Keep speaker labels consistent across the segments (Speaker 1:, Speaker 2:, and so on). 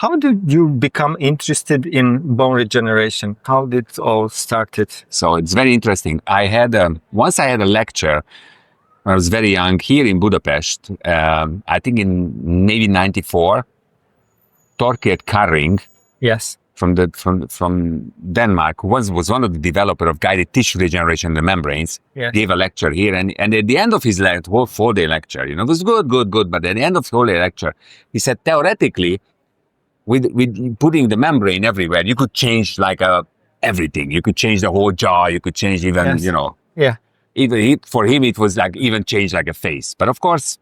Speaker 1: how did you become interested in bone regeneration? How did it all started?
Speaker 2: So it's very interesting. Once I had a lecture when I was very young here in Budapest, I think in maybe 94, Torkiet Karring,
Speaker 1: Yes.
Speaker 2: from Denmark, who was one of the developers of guided tissue regeneration in the membranes,
Speaker 1: Yes.
Speaker 2: gave a lecture here. And at the end of his whole 4-day lecture, it was good. But at the end of the whole day lecture, he said, theoretically, with putting the membrane everywhere, you could change everything. You could change the whole jaw. You could change even,
Speaker 1: Yes.
Speaker 2: Yeah. For him, it was even change like a face. But of course,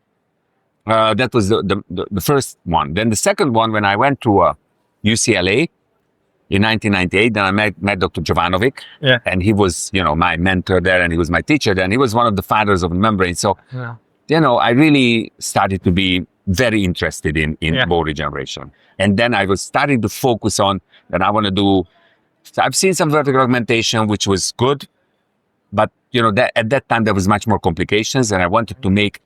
Speaker 2: that was the first one. Then the second one, when I went to UCLA in 1998, then I met Dr. Jovanovic,
Speaker 1: Yeah.
Speaker 2: and he was, my mentor there, and he was my teacher there, and he was one of the fathers of the membrane. So, I really started to be very interested in bone regeneration. And then I was starting to focus on that I want to do. So I've seen some vertical augmentation, which was good, but at that time there was much more complications, and I wanted to make,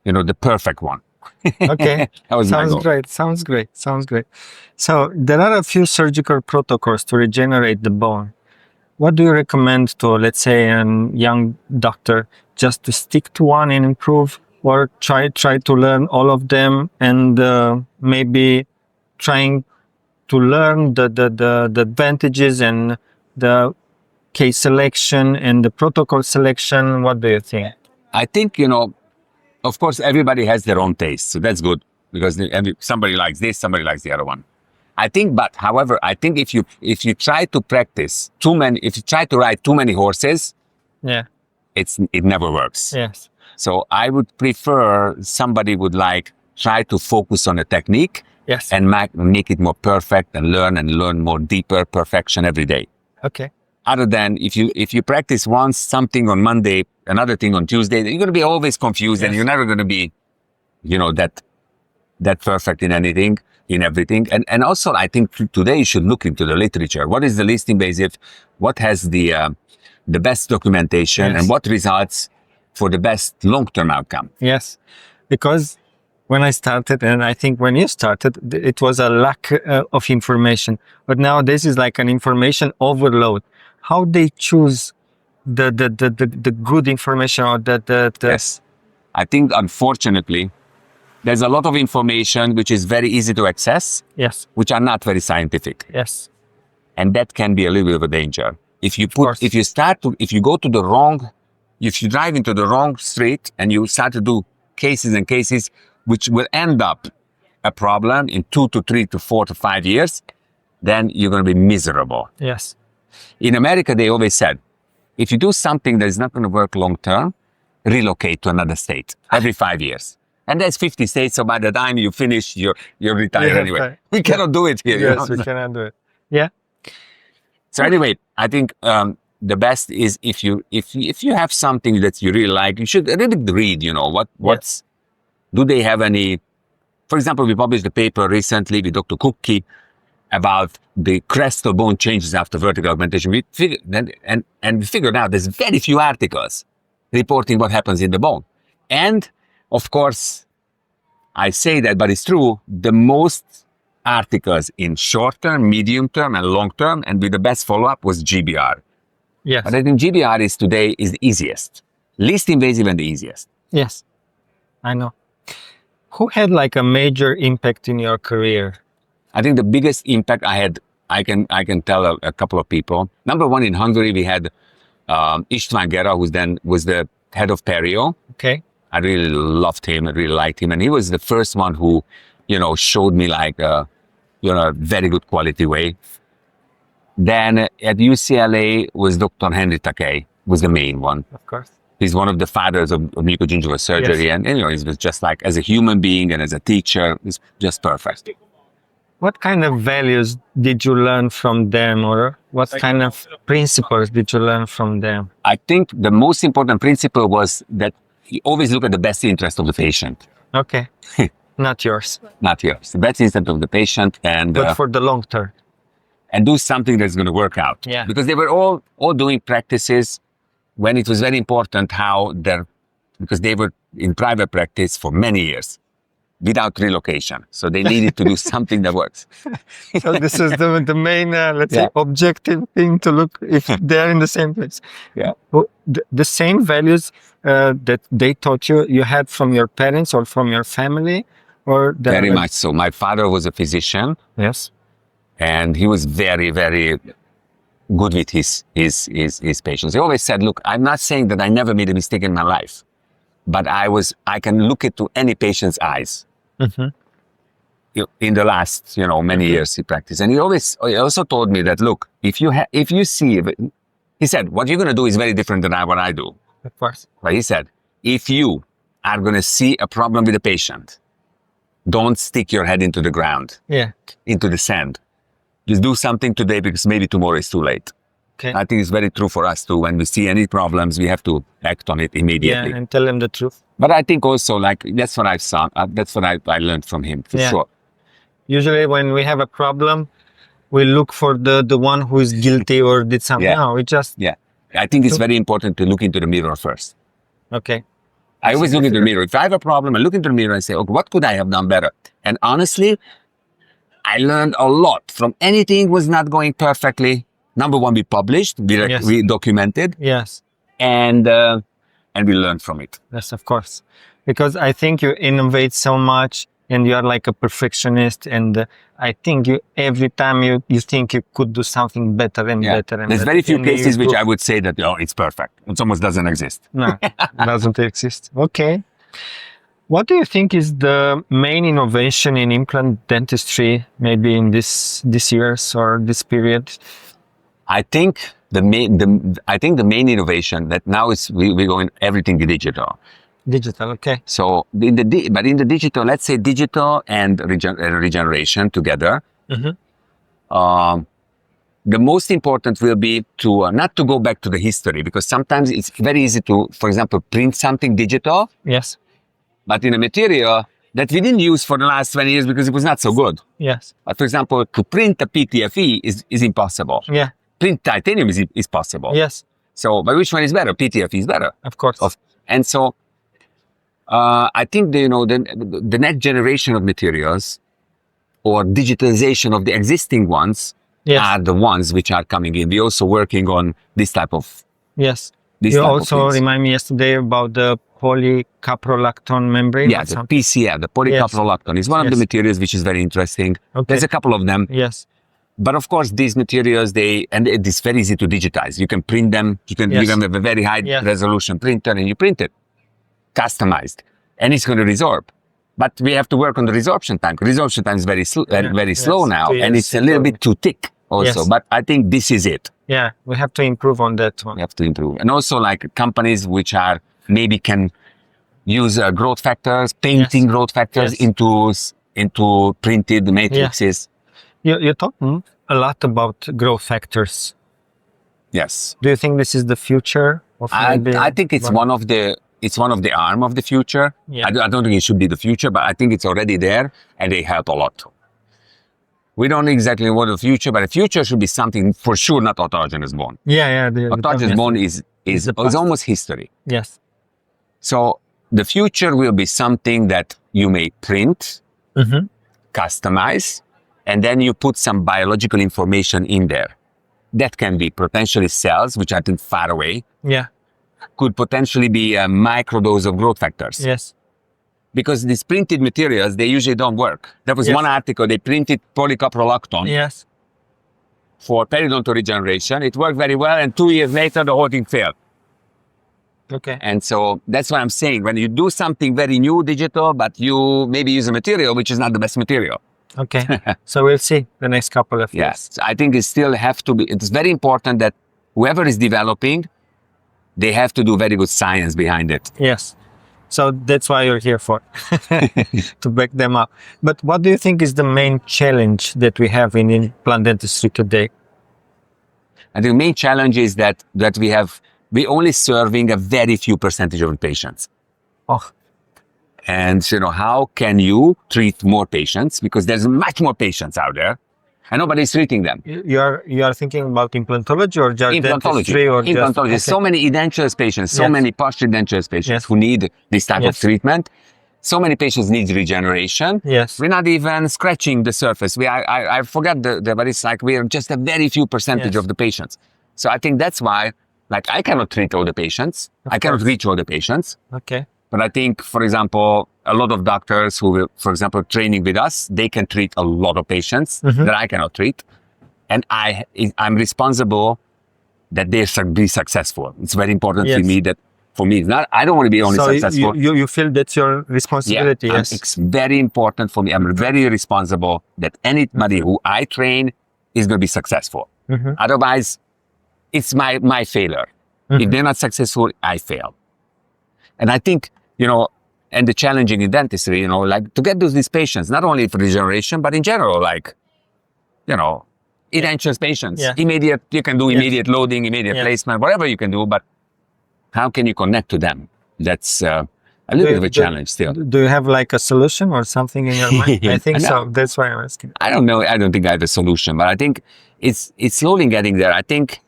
Speaker 2: the perfect one.
Speaker 1: Okay.
Speaker 2: That was my goal.
Speaker 1: Sounds great. So there are a few surgical protocols to regenerate the bone. What do you recommend to, let's say, a young doctor, just to stick to one and improve, or try to learn all of them, and maybe trying to learn the advantages and the case selection and the protocol selection? What do you think?
Speaker 2: I think, of course, everybody has their own taste, so that's good, because somebody likes this, somebody likes the other one. However, I think if you try to practice if you try to ride too many horses, it never works.
Speaker 1: Yes.
Speaker 2: So I would prefer somebody would try to focus on a technique,
Speaker 1: Yes.
Speaker 2: and make it more perfect, and learn more deeper perfection every day.
Speaker 1: Okay.
Speaker 2: Other than if you practice once something on Monday, another thing on Tuesday, you're going to be always confused, and you're never going to be, that perfect in everything. And also, I think today you should look into the literature. What is the least invasive? What has the best documentation, and what results for the best long-term outcome?
Speaker 1: Yes, because when I started, and I think when you started, it was a lack of information. But now this is like an information overload. How they choose the good information, or the
Speaker 2: Yes, I think unfortunately there's a lot of information which is very easy to access.
Speaker 1: Yes.
Speaker 2: Which are not very scientific.
Speaker 1: Yes.
Speaker 2: And that can be a little bit of a danger. If you drive into the wrong street and you start to do cases which will end up a problem in 2 to 3 to 4 to 5 years, then you're going to be miserable.
Speaker 1: Yes.
Speaker 2: In America, they always said, if you do something that is not going to work long term, relocate to another state every 5 years. And that's 50 states, so by the time you finish, you're retired anyway.
Speaker 1: Right.
Speaker 2: We cannot do it here.
Speaker 1: Yes, we cannot do it. Yeah.
Speaker 2: So anyway, I think the best is if you have something that you really like, you should really read, do they have any, for example, we published a paper recently with Dr. Kucki about the crestal bone changes after vertical augmentation. We figured out there's very few articles reporting what happens in the bone. And of course, I say that, but it's true, the most articles in short term, medium term, and long term, and with the best follow-up was GBR.
Speaker 1: Yes.
Speaker 2: But I think GBR is the easiest, least invasive and the easiest.
Speaker 1: Yes, I know. Who had a major impact in your career?
Speaker 2: I think the biggest impact I can tell a couple of people. Number one, in Hungary, we had Istvan Urban, who then was the head of perio.
Speaker 1: Okay.
Speaker 2: I really loved him. I really liked him. And he was the first one who, showed me a very good quality way. Then at UCLA was Dr. Henry Takei, was the main one.
Speaker 1: Of course.
Speaker 2: He's one of the fathers of mucogingival surgery.
Speaker 1: Yes.
Speaker 2: And, he was just as a human being and as a teacher, he's just perfect.
Speaker 1: What kind of values did you learn from them, or what kind of principles did you learn from them?
Speaker 2: I think the most important principle was that you always look at the best interest of the patient.
Speaker 1: Okay. Not yours.
Speaker 2: Not yours. The best interest of the patient,
Speaker 1: But for the long term.
Speaker 2: And do something that's going to work out.
Speaker 1: Yeah.
Speaker 2: Because they were all doing practices when it was very important because they were in private practice for many years. without relocation. So they needed to do something that works.
Speaker 1: So this is the main, let's say, objective thing to look if they're in the same place.
Speaker 2: Yeah.
Speaker 1: Well, the same values that they taught you, you had from your parents or from your family, or
Speaker 2: Very much so. My father was a physician.
Speaker 1: Yes.
Speaker 2: And he was very, very good with his patients. He always said, look, I'm not saying that I never made a mistake in my life, but I can look into any patient's eyes.
Speaker 1: Mm-hmm.
Speaker 2: In the last, many years he practiced. And he also told me that, look, if you see, he said, what you're going to do is very different than what I do.
Speaker 1: Of course.
Speaker 2: But he said, if you are going to see a problem with a patient, don't stick your head into the ground, into the sand. Just do something today because maybe tomorrow is too late.
Speaker 1: Okay.
Speaker 2: I think it's very true for us too. When we see any problems, we have to act on it immediately.
Speaker 1: Yeah, and tell them the truth.
Speaker 2: But I think also, that's what I've saw. That's what I learned from him, for sure.
Speaker 1: Usually when we have a problem, we look for the one who is guilty or did something. No, we just...
Speaker 2: Yeah. I think it's very important to look into the mirror first.
Speaker 1: Okay.
Speaker 2: I always look into the mirror. If I have a problem, I look into the mirror and say, okay, what could I have done better? And honestly, I learned a lot from anything was not going perfectly. Number one, we published, we documented.
Speaker 1: Yes.
Speaker 2: And we learned from it.
Speaker 1: Yes, of course. Because I think you innovate so much and you are like a perfectionist. And I think every time you think you could do something better and better. And
Speaker 2: there's
Speaker 1: better.
Speaker 2: Very few cases which I would say that, it's perfect. It almost doesn't exist.
Speaker 1: No, doesn't exist. Okay. What do you think is the main innovation in implant dentistry, maybe in this years or this period?
Speaker 2: I think the main innovation that now is we're going everything digital.
Speaker 1: Digital, okay.
Speaker 2: So in the digital, let's say digital and regeneration together.
Speaker 1: Mm-hmm.
Speaker 2: The most important will be to not to go back to the history, because sometimes it's very easy to, for example, print something digital.
Speaker 1: Yes.
Speaker 2: But in a material that we didn't use for the last 20 years because it was not so good.
Speaker 1: Yes.
Speaker 2: But for example, to print a PTFE is impossible.
Speaker 1: Yeah.
Speaker 2: Print titanium is possible.
Speaker 1: Yes.
Speaker 2: So, but which one is better? PTFE is better.
Speaker 1: Of course.
Speaker 2: And so, I think the next generation of materials or digitalization of the existing ones are the ones which are coming in. We're also working on this type of.
Speaker 1: Yes. You also remind me yesterday about the polycaprolactone membrane.
Speaker 2: Yeah, the PCL, the polycaprolactone is one of the materials which is very interesting. Okay. There's a couple of them.
Speaker 1: Yes.
Speaker 2: But of course, these materials, it's very easy to digitize. You can print them. You can give them a very high resolution printer and you print it, customized, and it's going to resorb. But we have to work on the resorption time. Resorption time is very slow now, and it's a little bit too thick also. Yes. But I think this is it.
Speaker 1: Yeah, we have to improve on that one.
Speaker 2: We have to improve. And also like companies which are maybe can use growth factors, painting growth factors into printed matrices.
Speaker 1: You talk a lot about growth factors.
Speaker 2: Yes.
Speaker 1: Do you think this is the future?
Speaker 2: I think it's one of the arm of the future. Yeah. I don't think it should be the future, but I think it's already there and they help a lot. We don't exactly know what the future, but the future should be something for sure not autogenous bone.
Speaker 1: Yeah.
Speaker 2: Autogenous bone is almost history.
Speaker 1: Yes.
Speaker 2: So the future will be something that you may print, customize, and then you put some biological information in there. That can be potentially cells, which I think far away.
Speaker 1: Yeah.
Speaker 2: Could potentially be a microdose of growth factors.
Speaker 1: Yes.
Speaker 2: Because these printed materials, they usually don't work. There was one article, they printed polycaprolactone for periodontal regeneration. It worked very well, and 2 years later, the whole thing failed.
Speaker 1: Okay.
Speaker 2: And so that's what I'm saying. When you do something very new, digital, but you maybe use a material which is not the best material.
Speaker 1: Okay. So we'll see the next couple of years.
Speaker 2: Yes. I think it still have to be, it's very important that whoever is developing, they have to do very good science behind it.
Speaker 1: Yes. So that's why you're here for, to back them up. But what do you think is the main challenge that we have in implant dentistry today?
Speaker 2: I think the main challenge is that we're only serving a very few percentage of the patients.
Speaker 1: Oh.
Speaker 2: And how can you treat more patients? Because there's much more patients out there and nobody's treating them.
Speaker 1: You are thinking about implantology or just dentistry?
Speaker 2: Or implantology. So many edentulous patients, so many partial edentulous patients who need this type of treatment. so many patients need regeneration.
Speaker 1: Yes.
Speaker 2: We're not even scratching the surface. I forgot but it's like we're just a very few percentage
Speaker 1: Yes.
Speaker 2: of the patients. So I think that's why, like, I cannot treat all the patients. I cannot reach all the patients.
Speaker 1: Okay.
Speaker 2: But I think, for example, a lot of doctors who will, for example, training with us, they can treat a lot of patients that I cannot treat. And I'm responsible that they be successful. It's very important for me, it's not, I don't want to be only successful.
Speaker 1: You feel that's your responsibility, yes?
Speaker 2: It's very important for me. I'm very responsible that anybody who I train is going to be successful. Otherwise, it's my failure. If they're not successful, I fail. And I think, and the challenging in dentistry, like to get these patients, not only for regeneration, but in general, like, edentulous patients, immediate, you can do immediate loading, immediate placement, whatever you can do, but how can you connect to them? That's a little bit of a challenge still.
Speaker 1: Do you have like a solution or something in your mind? I think so. That's why I'm asking.
Speaker 2: I don't know. I don't think I have a solution, but I think it's slowly getting there. I think,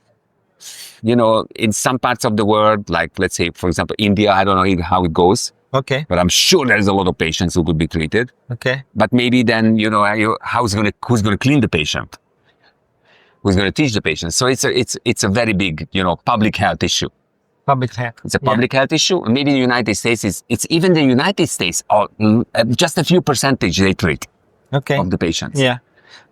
Speaker 2: in some parts of the world, like let's say, for example, India, I don't know how it goes.
Speaker 1: Okay.
Speaker 2: But I'm sure there's a lot of patients who could be treated.
Speaker 1: Okay.
Speaker 2: But maybe then, who's going to clean the patient? Who's going to teach the patient? So it's a very big, public health issue.
Speaker 1: Public health.
Speaker 2: It's a public health issue. Maybe in the United States, it's even the United States, just a few percentage they treat of the patients.
Speaker 1: Yeah.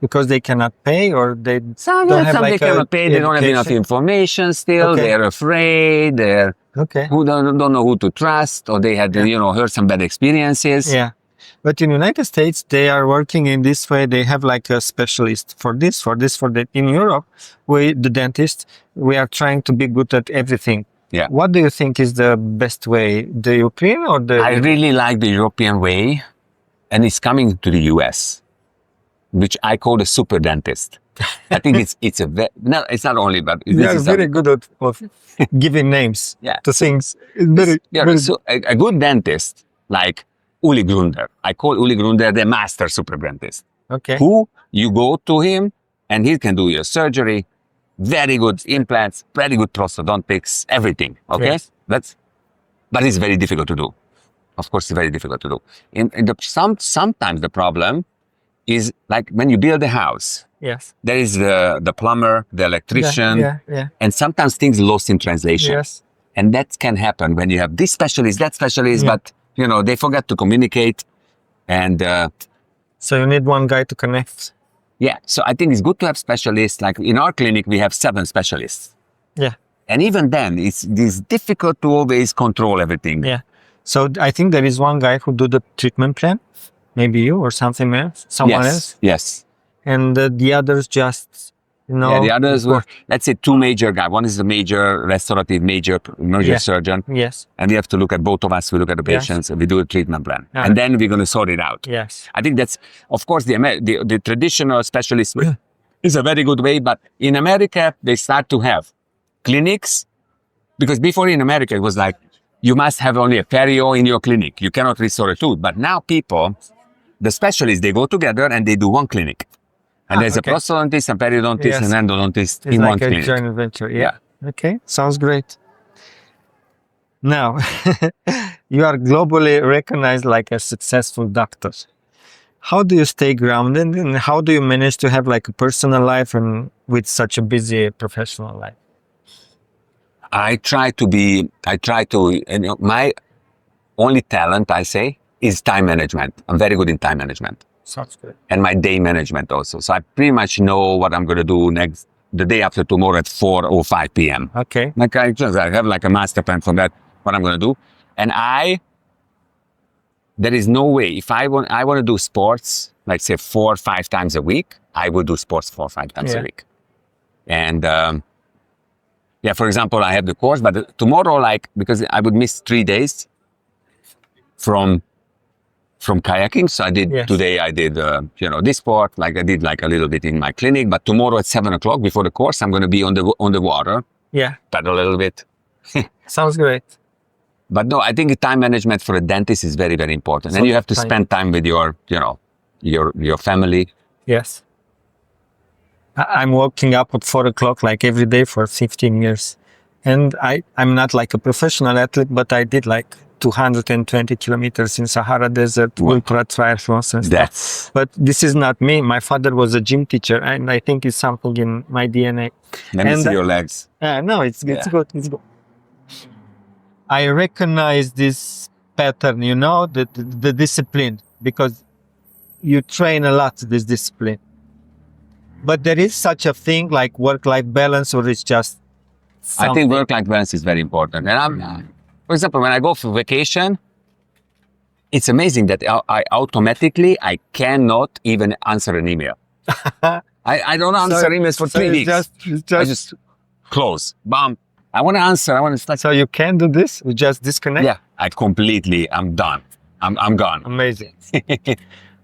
Speaker 1: Because they cannot pay or they
Speaker 2: some they cannot pay, they don't have enough information still, they're afraid, who don't know who to trust, or they had, heard some bad experiences.
Speaker 1: Yeah. But in the United States, they are working in this way. They have like a specialist for this, for that. In Europe, the dentists, we are trying to be good at everything.
Speaker 2: Yeah.
Speaker 1: What do you think is the best way? The European or the...
Speaker 2: I really like the European way, and it's coming to the US, which I call the super dentist. I think it's not only, but
Speaker 1: they are very good at giving names to things.
Speaker 2: So a good dentist, like Uli Grunder. I call Uli Grunder the master super dentist.
Speaker 1: Okay.
Speaker 2: Who you go to him and he can do your surgery, very good implants, very good prosthodontics, everything. Okay.
Speaker 1: Yes.
Speaker 2: But it's very difficult to do. Of course, it's very difficult to do. Sometimes the problem is like when you build a house.
Speaker 1: Yes.
Speaker 2: There is the plumber, the electrician, and sometimes things lost in translation.
Speaker 1: Yes.
Speaker 2: And that can happen when you have this specialist, that specialist, but they forget to communicate. And
Speaker 1: so you need one guy to connect.
Speaker 2: Yeah. So I think it's good to have specialists. Like in our clinic, we have 7 specialists.
Speaker 1: Yeah.
Speaker 2: And even then, it's difficult to always control everything.
Speaker 1: Yeah. So I think there is one guy who do the treatment plan. Maybe you or something else, someone else.
Speaker 2: Yes.
Speaker 1: And the others just,
Speaker 2: Yeah, the others were, let's say, 2 major guys. One is the major restorative, major surgeon.
Speaker 1: Yes.
Speaker 2: And we have to look at both of us. We look at the patients and we do a treatment plan. And then we're going to sort it out.
Speaker 1: Yes.
Speaker 2: I think that's, of course, the traditional specialist is a very good way. But in America, they start to have clinics. Because before in America, it was like, you must have only a perio in your clinic. You cannot restore a tooth. But now the specialists, they go together and they do one clinic. And there's a prosthodontist, a periodontist, and endodontist in one clinic.
Speaker 1: It's like a joint venture, yeah. Okay, sounds great. Now, you are globally recognized like a successful doctor. How do you stay grounded and how do you manage to have like a personal life and with such a busy professional life?
Speaker 2: My only talent, I say, is time management. I'm very good in time management.
Speaker 1: Sounds good.
Speaker 2: And my day management also. So I pretty much know what I'm going to do the day after tomorrow at 4 or 5 p.m.
Speaker 1: Okay.
Speaker 2: Like I have like a master plan for that, what I'm going to do. And there is no way, if I want to do sports, like say 4 or 5 times a week, I will do sports 4 or 5 times a week. And for example, I have the course, but tomorrow, because I would miss 3 days from kayaking. So today I did, this sport, I did a little bit in my clinic, but tomorrow at 7 o'clock before the course, I'm going to be on the water. Yeah. Paddle a little bit.
Speaker 1: Sounds great.
Speaker 2: But no, I think time management for a dentist is very, very important. And you have to spend time with your family.
Speaker 1: Yes. I'm waking up at 4 o'clock every day for 15 years. And I'm not like a professional athlete, but I did 220 kilometers in Sahara Desert, ultra triathlons and stuff. But this is not me. My father was a gym teacher, and I think it's something in my DNA.
Speaker 2: Let me see your legs.
Speaker 1: No, it's good. It's good. I recognize this pattern, you know, the discipline, because you train a lot this discipline. But there is such a thing like work-life balance, or it's just something?
Speaker 2: I think work-life balance is very important. And for example, when I go for vacation, it's amazing that I cannot even answer an email. I don't answer emails for 3 weeks. I just close. Bam. I want to answer. I want to start.
Speaker 1: So you can do this? You just disconnect?
Speaker 2: Yeah. I'm done. I'm gone.
Speaker 1: Amazing.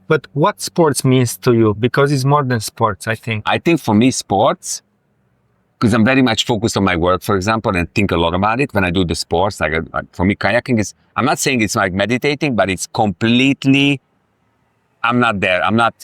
Speaker 1: But what sports means to you? Because it's more than sports, I think.
Speaker 2: I think for me, sports, because I'm very much focused on my work, for example, and think a lot about it when I do the sports. Like for me, kayaking is, I'm not saying it's like meditating, but it's completely, I'm not there. I'm not,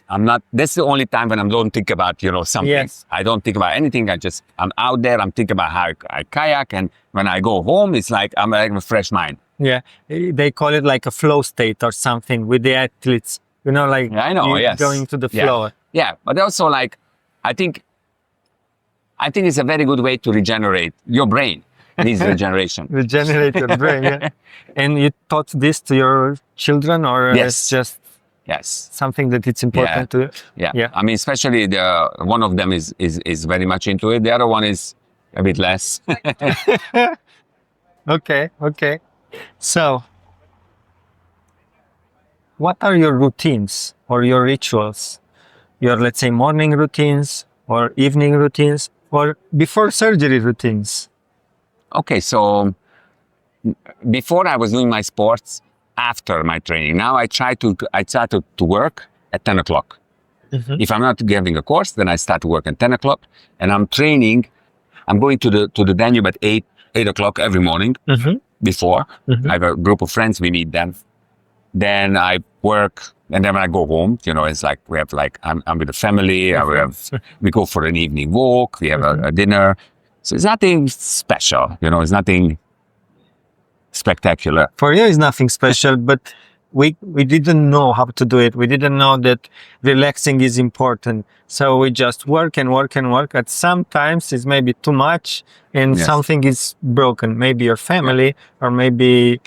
Speaker 2: that's the only time when I don't think about, you know, something.
Speaker 1: Yes.
Speaker 2: I don't think about anything. I'm out there. I'm thinking about how I kayak. And when I go home, it's like, I'm like a fresh mind.
Speaker 1: Yeah. They call it like a flow state or something with the athletes. You know, like
Speaker 2: I know, yes.
Speaker 1: Going to the flow.
Speaker 2: Yeah, but also like, I think it's a very good way to regenerate. Your brain needs regeneration.
Speaker 1: Regenerate your brain, yeah. And you taught this to your children, or it's just something that it's important to you?
Speaker 2: Yeah. I mean, especially one of them is very much into it. The other one is a bit less.
Speaker 1: Okay. So, what are your routines or your rituals? Your, let's say, morning routines or evening routines or before surgery routines?
Speaker 2: Okay, so before I was doing my sports after my training. Now I try to work at 10 o'clock. Mm-hmm. If I'm not giving a course, then I start to work at 10 o'clock. And I'm training. I'm going to the Danube at 8 o'clock every morning. Mm-hmm. Before. Mm-hmm. I have a group of friends, we meet them. Then I work, and then when I go home, you know, it's like we have like I'm with the family. We go for an evening walk. We have a dinner. So it's nothing special, you know. It's nothing spectacular.
Speaker 1: For you, it's nothing special, but we didn't know how to do it. We didn't know that relaxing is important. So we just work and work and work. At sometimes it's maybe too much, and something is broken. Maybe your family, or maybe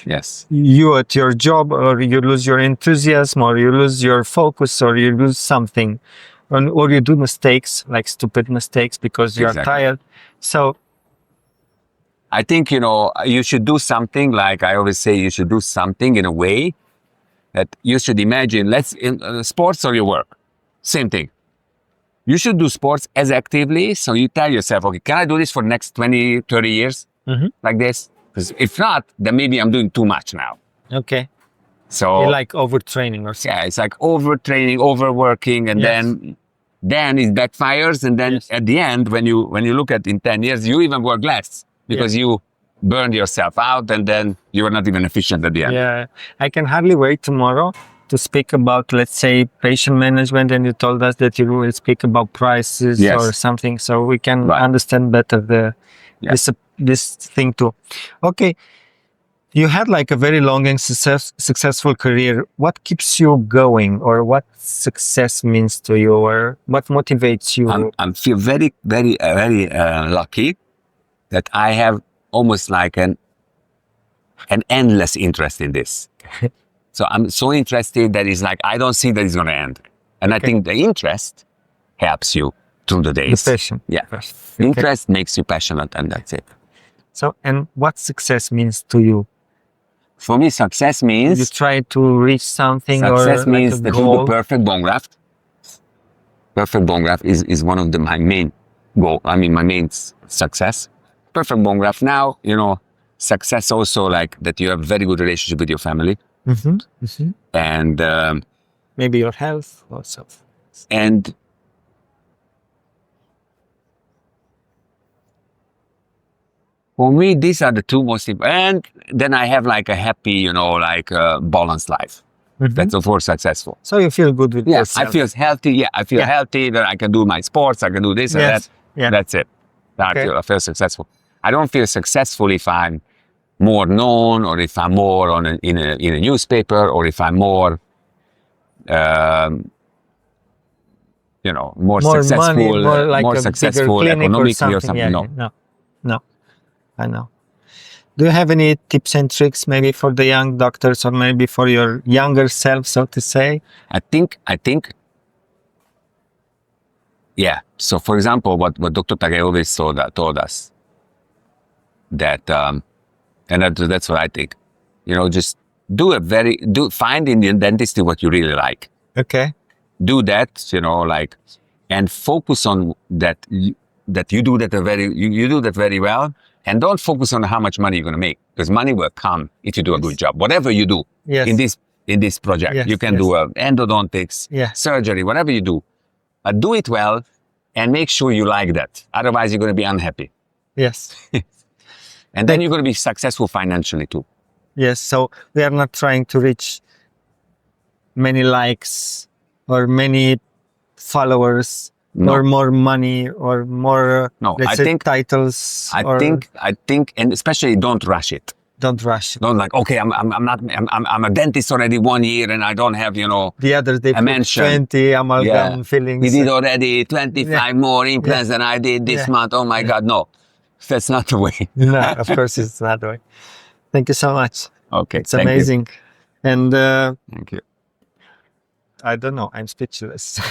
Speaker 1: you at your job, or you lose your enthusiasm, or you lose your focus, or you lose something, or you do mistakes, like stupid mistakes, because you are tired. So
Speaker 2: I think, you know, you should do something, like I always say, you should do something in a way that you should imagine, sports or your work, same thing. You should do sports as actively, so you tell yourself, okay, can I do this for the next 20, 30 years, like this? Because if not, then maybe I'm doing too much now.
Speaker 1: Okay.
Speaker 2: So
Speaker 1: you're like overtraining or something.
Speaker 2: Yeah, it's like overtraining, overworking, and then it backfires, and then at the end, when you look at in 10 years, you even work less because you burned yourself out, and then you are not even efficient at the end.
Speaker 1: Yeah, I can hardly wait tomorrow to speak about, let's say, patient management, and you told us that you will speak about prices or something, so we can understand better this thing too. Okay, you had like a very long and successful career. What keeps you going, or what success means to you, or what motivates you?
Speaker 2: I feel very, very, very lucky that I have almost like an endless interest in this. So I'm so interested that it's like, I don't see that it's going to end. And I think the interest helps you through the days.
Speaker 1: The passion.
Speaker 2: Yeah. Interest makes you passionate, and that's it.
Speaker 1: So, and what success means to you?
Speaker 2: For me, success means...
Speaker 1: You try to reach something,
Speaker 2: success
Speaker 1: or
Speaker 2: means
Speaker 1: like
Speaker 2: to do the perfect bone graft. Perfect bone graft is one of my main goal. I mean, my main success. Perfect bone graft. Now, you know, success also like that you have a very good relationship with your family. Mm-hmm. Mm-hmm. And
Speaker 1: maybe your health also.
Speaker 2: And for me, these are the two most important. And then I have like a happy, you know, like a balanced life. Mm-hmm. That's of course successful.
Speaker 1: So you feel good with yourself.
Speaker 2: I feel healthy. Yeah, I feel healthy. That I can do my sports. I can do this and that. Yeah. That's it. I feel successful. I don't feel successful if I'm more known, or if I'm more in a newspaper, or if I'm more, more successful,
Speaker 1: money, more like
Speaker 2: more
Speaker 1: a
Speaker 2: successful
Speaker 1: bigger clinic
Speaker 2: economically or
Speaker 1: something.
Speaker 2: something.
Speaker 1: Yeah, no, I know. Do you have any tips and tricks maybe for the young doctors, or maybe for your younger self, so to say?
Speaker 2: I think, yeah. So, for example, what Dr. Tage always told us that, and that's what I think. Just find in the dentistry what you really like.
Speaker 1: Okay.
Speaker 2: Do that, and focus on that. That you do that you do that very well, and don't focus on how much money you're going to make, because money will come if you do a good job. Whatever you do in this project, you can do endodontics, surgery, whatever you do, but do it well and make sure you like that. Otherwise, you're going to be unhappy.
Speaker 1: Yes.
Speaker 2: And then you're going to be successful financially too.
Speaker 1: Yes. So we are not trying to reach many likes or many followers.
Speaker 2: No.
Speaker 1: Or more money, or more titles.
Speaker 2: I think, and especially don't rush it.
Speaker 1: Don't rush.
Speaker 2: Don't like, okay, I'm a dentist already 1 year and I don't have,
Speaker 1: the others they put 20 amalgam fillings.
Speaker 2: We did already 25 more implants than I did this month. Oh my God, no, that's not the way.
Speaker 1: No, of course it's not the way. Thank you so much.
Speaker 2: Okay,
Speaker 1: it's amazing. And
Speaker 2: thank you.
Speaker 1: I don't know, I'm speechless.